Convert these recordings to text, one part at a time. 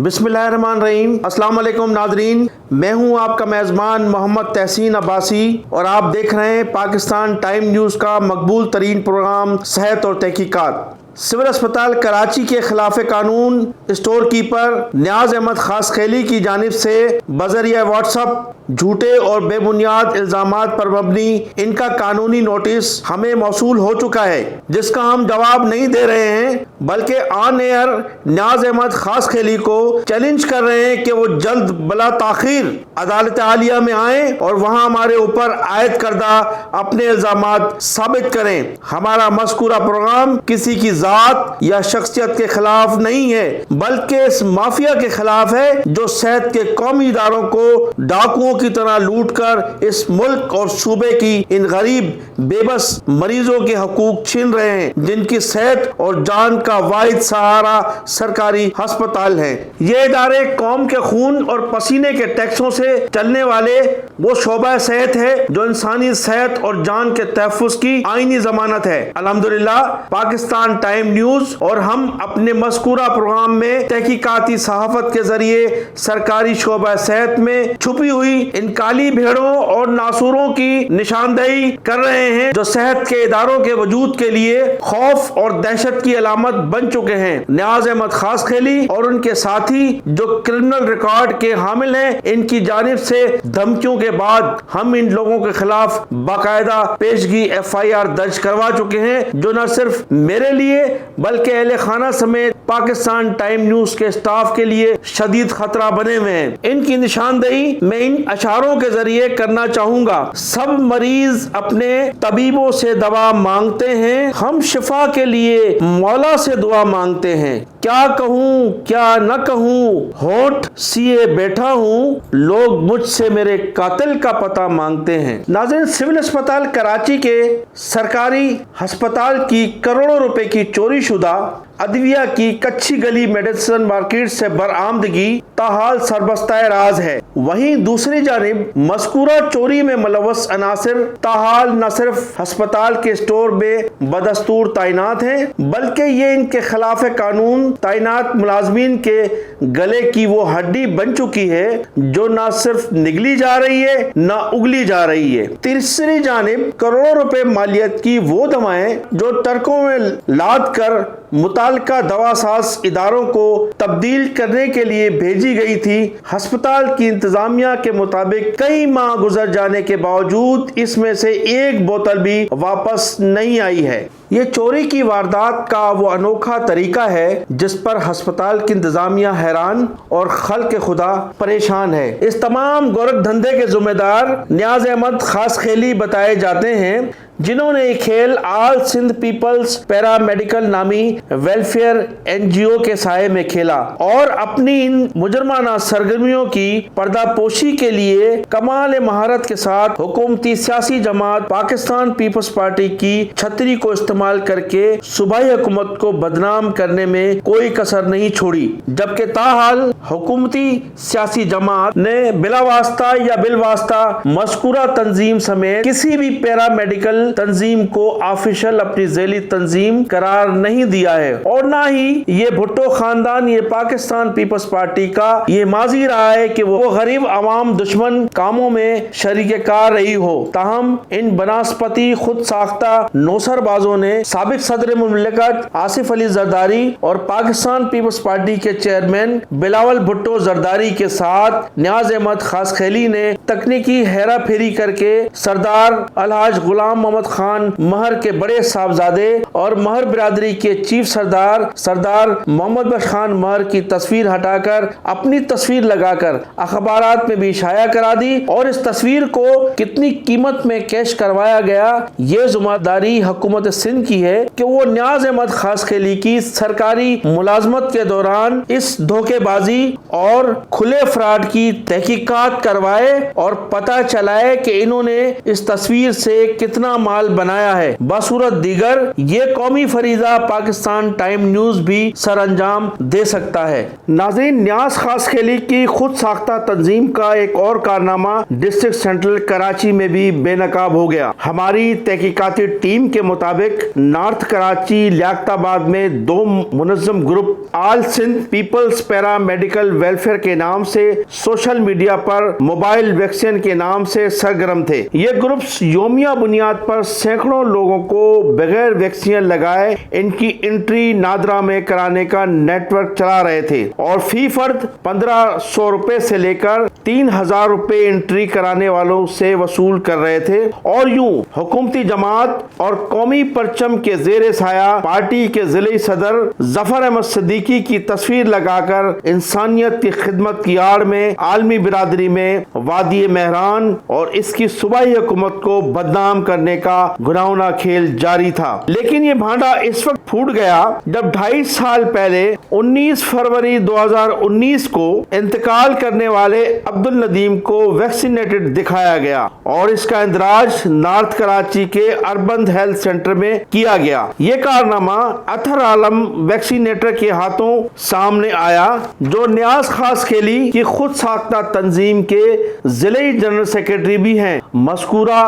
बिस्मिल्लाहिर्रहमानिर्रहीम। अस्सलाम वालेकुम नाज़रीन, मैं हूं आपका मेज़बान मोहम्मद तहसीन अब्बासी और आप देख रहे हैं पाकिस्तान टाइम न्यूज़ का मकबूल तरीन प्रोग्राम सेहत और तहकीकात। सिविल अस्पताल कराची के खिलाफ कानून स्टोर कीपर नियाज अहमद खासखेली की जानिब से बजरिया व्हाट्सएप झूठे और बेबुनियाद इल्ज़ामात पर मबनी इनका कानूनी नोटिस हमें मौसूल हो चुका है, जिसका हम जवाब नहीं दे रहे हैं बल्कि ऑन एयर नियाज अहमद खासखेली को चैलेंज कर रहे हैं कि वो जल्द बला ताखीर अदालत आलिया में आए और वहां हमारे ऊपर आयद करदा अपने इल्ज़ामात साबित करें। हमारा मज़कूरा प्रोग्राम किसी की जात या शख्सियत के खिलाफ नहीं है बल्कि इस माफिया के खिलाफ है जो सेहत के कौमी इदारों को डाकुओं की तरह लूट कर इस मुल्क और सूबे की इन गरीब बेबस मरीजों के हकूक छीन रहे हैं, जिनकी सेहत और जान का वाहिद सहारा सरकारी अस्पताल है। ये इदारे कौम के खून और पसीने के टैक्सों से चलने वाले वो शोबा सेहत है जो इंसानी सेहत और जान के तहफ़्फ़ुज़ की आईनी जमानत है। अल्हम्दुलिल्लाह पाकिस्तान टाइम न्यूज़ और हम अपने मज़कूरा प्रोग्राम में तहकीकाती सहाफ़त के जरिए सरकारी शोबा सेहत में छुपी हुई इन काली भेड़ों और नासूरों की निशानदेही कर रहे हैं जो सेहत के इदारों के वजूद के लिए खौफ और दहशत की अलामत बन चुके हैं। नियाज अहमद खासखेली और उनके साथी जो क्रिमिनल रिकॉर्ड के हामिल हैं, इनकी जानिब से धमकियों के बाद हम इन लोगों के खिलाफ बाकायदा पेशगी FIR दर्ज करवा चुके हैं, जो न सिर्फ मेरे लिए बल्कि अहले खाना समेत पाकिस्तान टाइम न्यूज़ के स्टाफ के लिए शदीद खतरा बने हुए हैं। इनकी निशानदेही मैं इन अशारों के जरिए करना चाहूंगा। सब मरीज अपने तबीबों से दवा मांगते हैं, हम शिफा के लिए मौला से दुआ मांगते हैं। क्या कहूँ क्या न कहूँ, होठ सीए बैठा हूँ, लोग मुझसे मेरे कातिल का पता मांगते हैं। नाज़रीन, सिविल अस्पताल कराची के सरकारी अस्पताल की करोड़ों रुपए की चोरी शुदा अदविया की कच्ची गली मेडिसिन मार्केट से बरामदगी ताहाल सरबस्ताए राज है। वहीं दूसरी जानिब मज़कूरा चोरी में मुलव्वस अनासिर ताहाल न सिर्फ अस्पताल के स्टोर में बदस्तूर तैनात हैं बल्कि ये इनके खिलाफ कानून तैनात मुलाजमीन के गले की वो हड्डी बन चुकी है जो न सिर्फ निगली जा रही है न उगली जा रही है। तीसरी जानिब करोड़ों रुपए मालियत की वो दवाएं जो ट्रकों में लाद कर मुताल्लिका दवासाज इदारों को तब्दील करने के लिए भेजी गई थी, अस्पताल की इंतजामिया के मुताबिक कई माह गुजर जाने के बावजूद इसमें से एक बोतल भी वापस नहीं आई है। ये चोरी की वारदात का वो अनोखा तरीका है जिस पर अस्पताल की इंतजामिया हैरान और खल्क़ खुदा परेशान है। इस तमाम गोरख धंधे के जिम्मेदार नियाज अहमद खासखेली बताए जाते हैं, जिन्होंने ये खेल आल सिंध पीपल्स पैरा मेडिकल नामी वेलफेयर NGO के साये में खेला और अपनी इन मुजरमाना सरगर्मियों की पर्दापोशी के लिए कमाल महारत के साथ हुकूमती सियासी जमात पाकिस्तान पीपल्स पार्टी की छतरी को इस्तेमाल करके सूबाई हुकूमत को बदनाम करने में कोई कसर नहीं छोड़ी, जबकि ताहाल हुकूमती सियासी जमात ने बिला वास्ता या बिल वास्ता मज़कूरा तंजीम समेत किसी भी पैरा मेडिकल तंजीम को ऑफिशियल अपनी ज़ैली तंजीम करार नहीं दिया है और ना ही ये भुट्टो खानदान ये पाकिस्तान पीपल्स पार्टी का ये माजी रहा है कि वो गरीब आवाम दुश्मन कामों में शरीक कार रही हो। ताहम इन बनास्पति खुद साख्ता नौसरबाजों ने साबिक सदर मुमलिकत आसिफ अली जरदारी और पाकिस्तान पीपल्स पार्टी के चेयरमैन बिलावल भुट्टो जरदारी के साथ नियाज अहमद खासखेली ने तकनीकी हेरा फेरी करके सरदार अलहाज गुलाम मोहम्मद खान महर के बड़े साहबजादे और महर बिरादरी के चीफ सरदार मोहम्मद बख्श खान महर की तस्वीर हटाकर अपनी तस्वीर लगाकर अखबारात में भी शाया करा दी और इस तस्वीर को कितनी कीमत में कैश करवाया गया, ये जिम्मेदारी हुकूमत सिंध की है कि वो नियाज अहमद खासखेली की सरकारी मुलाजमत के दौरान इस धोखेबाजी और खुले फ्रॉड की तहकीकात करवाए और पता चलाए कि इन्होंने इस तस्वीर से कितना माल बनाया है। बसूरत दीगर ये कौमी फरीजा पाकिस्तान टाइम न्यूज़ भी सर अंजाम दे सकता है। नाज़रीन, नियाज खासखेली की खुद साख्ता तंजीम का एक और कारनामा डिस्ट्रिक्ट सेंट्रल कराची में भी बेनकाब हो गया। हमारी तहकीकाती टीम के मुताबिक نارتھ کراچی لیاقت آباد میں دو منظم گروپ آل سندھ پیپلز پیرا میڈیکل ویلفیئر کے نام سے سوشل میڈیا پر موبائل ویکسین کے نام سے سرگرم تھے۔ یہ گروپس یومیہ بنیاد پر سینکڑوں لوگوں کو بغیر ویکسین لگائے ان کی انٹری نادرا میں کرانے کا نیٹ ورک چلا رہے تھے اور فی فرد 1500 روپے سے لے کر 3000 روپے انٹری کرانے والوں سے وصول کر رہے تھے، اور یوں حکومتی جماعت اور قومی پرچم کے زیر سایہ پارٹی کے ضلعی صدر ظفر احمد صدیقی کی تصویر لگا کر انسانیت کی خدمت کی آڑ میں عالمی برادری میں وادی مہران اور اس کی صوبائی حکومت کو بدنام کرنے کا گھناؤنا کھیل جاری تھا۔ لیکن یہ بھانڈا اس وقت پھوٹ گیا جب 2.5 سال پہلے 19 فروری 2019 کو انتقال کرنے والے عبد الندیم کو ویکسینیٹڈ دکھایا گیا اور اس کا اندراج نارتھ کراچی کے اربن ہیلتھ سینٹر میں کیا گیا۔ یہ کارنامہ اطہر عالم ویکسینیٹر کے ہاتھوں سامنے آیا، جو نیاز خاص کھیلی کی خود ساختہ تنظیم کے ضلعی جنرل سیکرٹری بھی ہیں۔ مذکورہ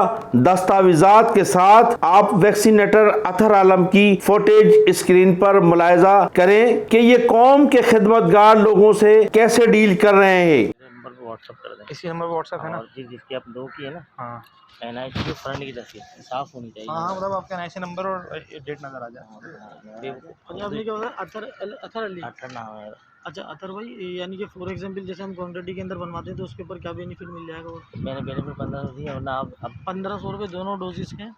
دستاویزات کے ساتھ آپ ویکسینیٹر اطہر عالم کی فوٹیج اسکرین پر ملاحظہ کریں کہ یہ قوم کے خدمتگار لوگوں سے کیسے ڈیل کر رہے ہیں۔ اسی نمبر پہ واٹس ایپ ہے نا جس کی آپ دو کی ہے نا، ہاں NIC کی فرنٹ کی تصویر صاف ہونی چاہیے۔ ہاں مطلب آپ کا NIC نمبر اور ڈیٹ نظر آ جائے۔ آپ نے کیا بتایا اطہر علی؟ اٹھر نام ہے۔ اچھا اطہر بھائی، یعنی کہ فور ایگزامپل جیسے ہم کوانٹٹی کے اندر بنواتے ہیں تو اس کے اوپر کیا بینیفٹ مل جائے گا؟ میں نے بینیفٹ 1500 دی ہے، ورنہ اب 1500 روپے دونوں ڈوزز کے۔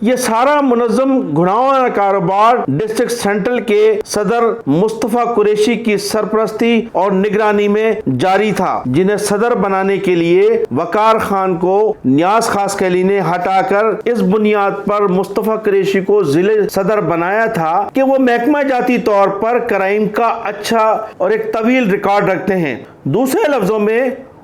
یہ سارا منظم گھناؤنا کاروبار ڈسٹرکٹ سینٹرل کے صدر مصطفیٰ قریشی کی سرپرستی اور نگرانی میں جاری تھا، جنہیں صدر بنانے کے لیے وقار خان کو نیاز خاص کیلی نے ہٹا کر اس بنیاد پر مصطفیٰ قریشی کو ضلع صدر بنایا تھا کہ وہ محکمہ جاتی طور پر کرائم کا اچھا اور ایک طویل ریکارڈ رکھتے ہیں۔ دوسرے لفظوں میں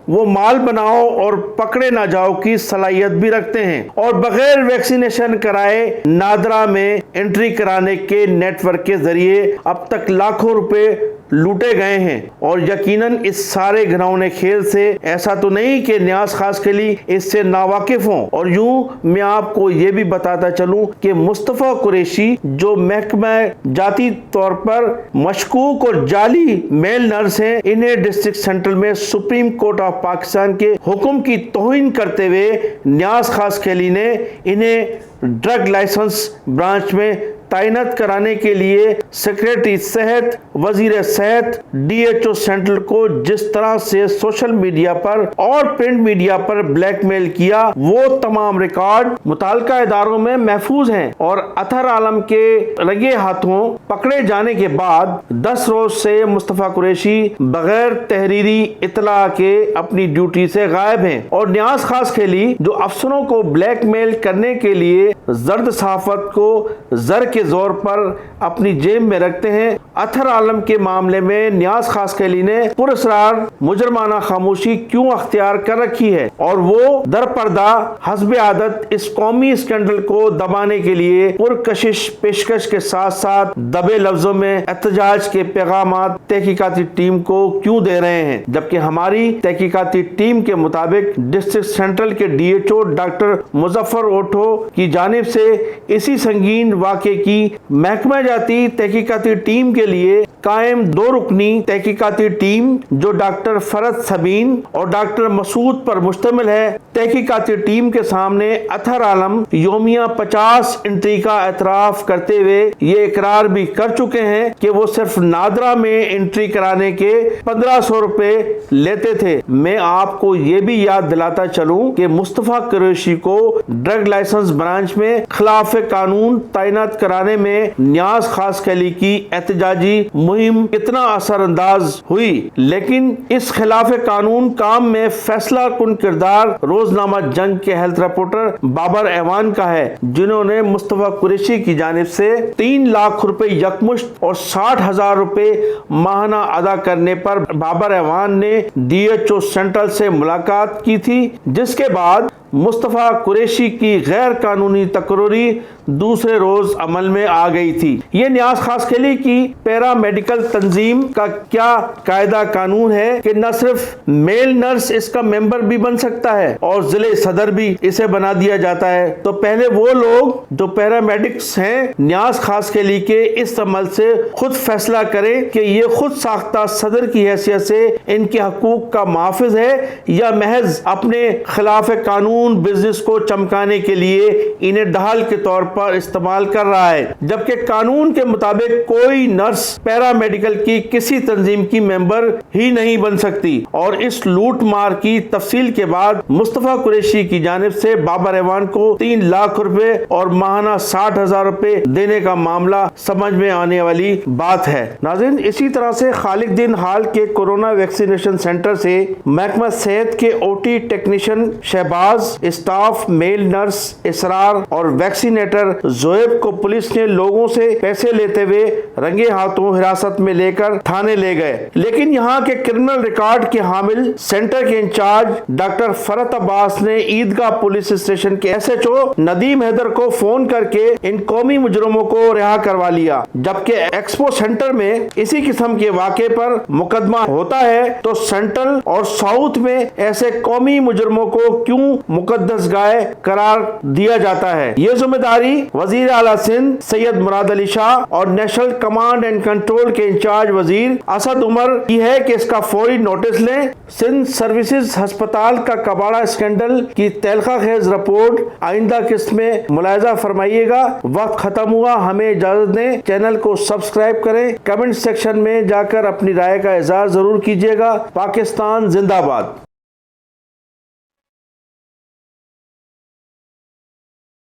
وہ مال بناؤ اور پکڑے نہ جاؤ کی صلاحیت بھی رکھتے ہیں، اور بغیر ویکسینیشن کرائے نادرا میں انٹری کرانے کے نیٹ ورک کے ذریعے اب تک لاکھوں روپے لوٹے گئے ہیں۔ اور یقیناً اس سارے گھناؤنے کھیل سے ایسا تو نہیں کہ نیاز خاص کھیلی اس سے ناواقف ہوں۔ اور یوں میں آپ کو یہ بھی بتاتا چلوں کہ مصطفیٰ قریشی جو محکمہ جاتی طور پر مشکوک اور جعلی میل نرس ہیں، انہیں ڈسٹرکٹ سینٹرل میں سپریم کورٹ آف پاکستان کے حکم کی توہین کرتے ہوئے نیاز خاص کھیلی نے انہیں ڈرگ لائسنس برانچ میں تعینات کرانے کے لیے سیکریٹری صحت، وزیر صحت، DHO سینٹرل کو جس طرح سے سوشل میڈیا پر اور پرنٹ میڈیا پر بلیک میل کیا، وہ تمام ریکارڈ متعلقہ اداروں میں محفوظ ہیں۔ اور اطہر عالم کے رگے ہاتھوں پکڑے جانے کے بعد 10 روز سے مصطفیٰ قریشی بغیر تحریری اطلاع کے اپنی ڈیوٹی سے غائب ہیں، اور نیاز خاص کھیلی جو افسروں کو بلیک میل کرنے کے لیے زرد صحافت کو زر کے زور پر اپنی جیب میں رکھتے ہیں، اطہر عالم کے معاملے میں نیاز خاص کھیلی نے پراسرار مجرمانہ خاموشی کیوں اختیار کر رکھی ہے، اور وہ در پردہ حسب عادت اس قومی اسکینڈل کو دبانے کے لیے پرکشش پیشکش کے ساتھ ساتھ دبے لفظوں میں احتجاج کے پیغامات تحقیقاتی ٹیم کو کیوں دے رہے ہیں، جبکہ ہماری تحقیقاتی ٹیم کے مطابق ڈسٹرکٹ سینٹرل کے DHO ڈاکٹر مظفر اوٹھو کی جانب سے اسی سنگین واقعے کی محکمہ جاتی تحقیقاتی ٹیم کے لیے قائم 2 رکنی تحقیقاتی ٹیم جو ڈاکٹر فرد سبین اور ڈاکٹر مسعود پر مشتمل ہے، تحقیقاتی ٹیم کے سامنے اطہر عالم یومیہ 50 انٹری کا اعتراف کرتے ہوئے یہ اقرار بھی کر چکے ہیں کہ وہ صرف نادرا میں انٹری کرانے کے 1500 روپے لیتے تھے۔ میں آپ کو یہ بھی یاد دلاتا چلوں کہ مصطفیٰ قریشی کو ڈرگ لائسنس برانچ میں خلاف قانون تعینات کرانے میں نیاز خاص کھیلی کی احتجاجی مہم کتنا اثر انداز ہوئی، لیکن اس خلاف قانون کام میں فیصلہ کن کردار روزنامہ جنگ کے ہیلتھ رپورٹر بابر ایوان کا ہے، جنہوں نے مصطفیٰ قریشی کی جانب سے 3 لاکھ روپے یکمشت اور 60,000 روپے ماہانہ ادا کرنے پر بابر ایوان نے DHO سینٹرل سے ملاقات کی تھی، جس کے بعد مصطفیٰ قریشی کی غیر قانونی تقرری दूसरे रोज अमल में आ गई थी। ये न्यास खास खेली की पैरा मेडिकल तंजीम का क्या कायदा कानून है कि न सिर्फ मेल नर्स इसका मेंबर भी बन सकता है और जिले सदर भी इसे बना दिया जाता है। तो पहले वो लोग जो पैरामेडिक्स हैं न्यास खास खेली के इस अमल से खुद फैसला करें कि ये खुद साख्ता सदर की हैसियत से इनके हकूक का मुहाफिज है या महज अपने खिलाफ कानून बिजनेस को चमकाने के लिए इन्हें ढाल के तौर पर इस्तेमाल कर रहा है। जबकि कानून के मुताबिक कोई नर्स पैरामेडिकल की किसी तंजीम की मेंबर ही नहीं बन सकती। और इस लूट मार की तफसील के बाद मुस्तफा कुरैशी की जानिब से बाबा रहमान को 3 लाख रुपए और माहाना 60,000 रुपए देने का मामला समझ में आने वाली बात है। नाज़रीन, इसी तरह से खालिद हाल के कोरोना वैक्सीनेशन सेंटर से महकमा सेहत के OT technician Shahbaz, staff, male nurse Israr और वैक्सीनेटर जोएब को पुलिस ने लोगों से पैसे लेते हुए रंगे हाथों हिरासत में लेकर थाने ले गए। लेकिन यहाँ के क्रिमिनल रिकॉर्ड के हामिल सेंटर के इंचार्ज डॉक्टर फरत अब्बास ने ईदगाह पुलिस स्टेशन के SHO नदीम हैदर को फोन करके इन कौमी मुजरिमों को रिहा करवा लिया। जबकि एक्सपो सेंटर में इसी किस्म के वाक़े पर मुकदमा होता है तो सेंट्रल और साउथ में ऐसे कौमी मुजरिमों को क्यों मुकद्दस गाय करार दिया जाता है? ये जिम्मेदारी वजीर आला सिंध सैयद मुराद अली शाह और नेशनल कमांड एंड कंट्रोल के इंचार्ज वजीर असद उमर की है कि इसका फौरी नोटिस लें। सिंध सर्विसेज अस्पताल का कबाड़ा स्कैंडल की तलखा खेज रिपोर्ट आइंदा किस्त में मुलायजा फरमाइएगा। वक्त खत्म हुआ, हमें इजाजत दें। चैनल को सब्सक्राइब करें, कमेंट सेक्शन में जाकर अपनी राय का इजहार जरूर कीजिएगा। पाकिस्तान जिंदाबाद।